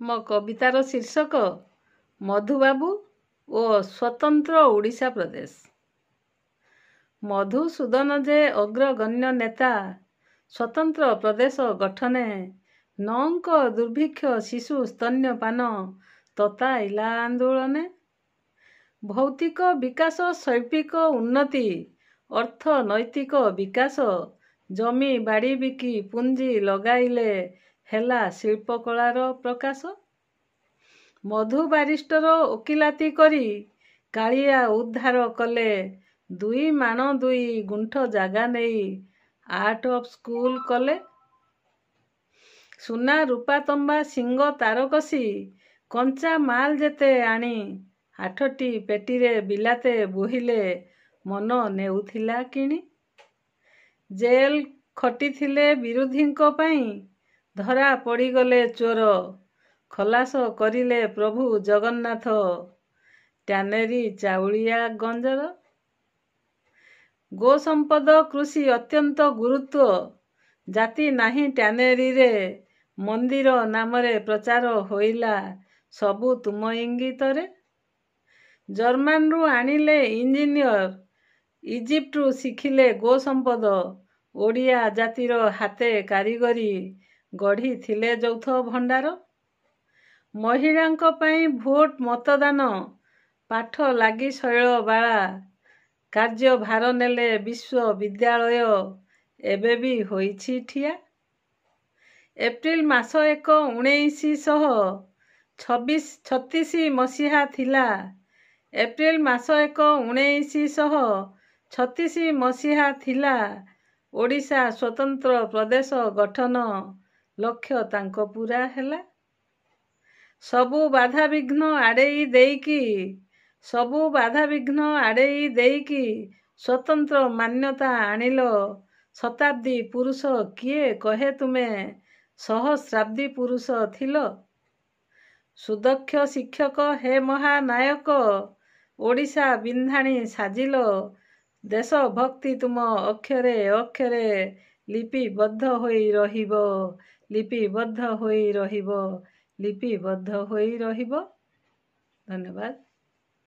ମୋ କବିତାର ଶୀର୍ଷକ ମଧୁବାବୁ ଓ ସ୍ୱତନ୍ତ୍ର ଓଡ଼ିଶା ପ୍ରଦେଶ। ମଧୁସୂଦନ ଯେ ଅଗ୍ରଗଣ୍ୟ ନେତା, ସ୍ୱତନ୍ତ୍ର ପ୍ରଦେଶ ଗଠନେ ନଅଙ୍କ ଦୁର୍ଭିକ୍ଷ ଶିଶୁ ସ୍ତନ୍ୟପାନ ତତାଇଲା ଆନ୍ଦୋଳନେ। ଭୌତିକ ବିକାଶ, ଶୈଳ୍ପିକ ଉନ୍ନତି, ଅର୍ଥନୈତିକ ବିକାଶ, ଜମି ବାଡ଼ି ବିକି ପୁଞ୍ଜି ଲଗାଇଲେ ହେଲା ଶିଳ୍ପକଳାର ପ୍ରକାଶ। ମଧୁ ବାରିଷ୍ଟର ଓକିଲାତି କରି କାଳିଆ ଉଦ୍ଧାର କଲେ, 2 ମାଣ 2 ଗୁଣ୍ଠ ଜାଗା ନେଇ ଆର୍ଟ ଅଫ୍ ସ୍କୁଲ କଲେ। ସୁନା ରୂପା ତମ୍ବା ଶିଙ୍ଗ ତାରକସି କଞ୍ଚା ମାଲ ଯେତେ ଆଣି 8ଟି ପେଟିରେ ବିଲାତେ ବୋହିଲେ, ମନ ନେଉଥିଲା କିଣି। ଜେଲ ଖଟିଥିଲେ ବିରୋଧୀଙ୍କ ପାଇଁ, ଧରା ପଡ଼ିଗଲେ ଚୋର, ଖଲାସ କରିଲେ ପ୍ରଭୁ ଜଗନ୍ନାଥ ଟ୍ୟାନେରୀ ଚାଉଳିଆ ଗଞ୍ଜର। ଗୋସମ୍ପଦ କୃଷି ଅତ୍ୟନ୍ତ ଗୁରୁତ୍ୱ, ଜାତି ନାହିଁ ଟ୍ୟାନେରୀରେ, ମନ୍ଦିର ନାମରେ ପ୍ରଚାର ହୋଇଲା ସବୁ ତୁମ ଇଙ୍ଗିତରେ। ଜର୍ମାନରୁ ଆଣିଲେ ଇଞ୍ଜିନିୟର, ଇଜିପ୍ଟରୁ ଶିଖିଲେ ଗୋସମ୍ପଦ, ଓଡ଼ିଆ ଜାତିର ହାତେ କାରିଗରୀ ଗଢ଼ିଥିଲେ ଯୌଥ ଭଣ୍ଡାର। ମହିଳାଙ୍କ ପାଇଁ ଭୋଟ ମତଦାନ, ପାଠ ଲାଗି ଶୈଳବାଳା, କାର୍ଯ୍ୟଭାର ନେଲେ ବିଶ୍ୱବିଦ୍ୟାଳୟ ଏବେ ବି ହୋଇଛି ଠିଆ। ଏପ୍ରିଲ ମାସ 1, 1936 ମସିହା ଥିଲା। ଏପ୍ରିଲ ମାସ 1, 1936 ମସିହା ଥିଲା। ଓଡ଼ିଶା ସ୍ୱତନ୍ତ୍ର ପ୍ରଦେଶ ଗଠନ ଲକ୍ଷ୍ୟ ତାଙ୍କ ପୂରା ହେଲା। ସବୁ ବାଧାବିଘ୍ନ ଆଡ଼େଇ ଦେଇକି, ସବୁ ବାଧାବିଘ୍ନ ଆଡ଼େଇ ଦେଇକି ସ୍ୱତନ୍ତ୍ର ମାନ୍ୟତା ଆଣିଲ। ଶତାବ୍ଦୀ ପୁରୁଷ କିଏ କହେ ତୁମେ ସହସ୍ରାବ୍ଦୀ ପୁରୁଷ ଥିଲ। ସୁଦକ୍ଷ ଶିକ୍ଷକ ହେ ମହାନାୟକ, ଓଡ଼ିଶା ବିନ୍ଧାଣୀ ସାଜିଲ। ଦେଶଭକ୍ତି ତୁମ ଅକ୍ଷରେ ଅକ୍ଷରେ ଲିପିବଦ୍ଧ ହୋଇ ରହିବ, ଲିପିବଦ୍ଧ ହୋଇ ରହିବ, ଲିପିବଦ୍ଧ ହୋଇ ରହିବ। ଧନ୍ୟବାଦ।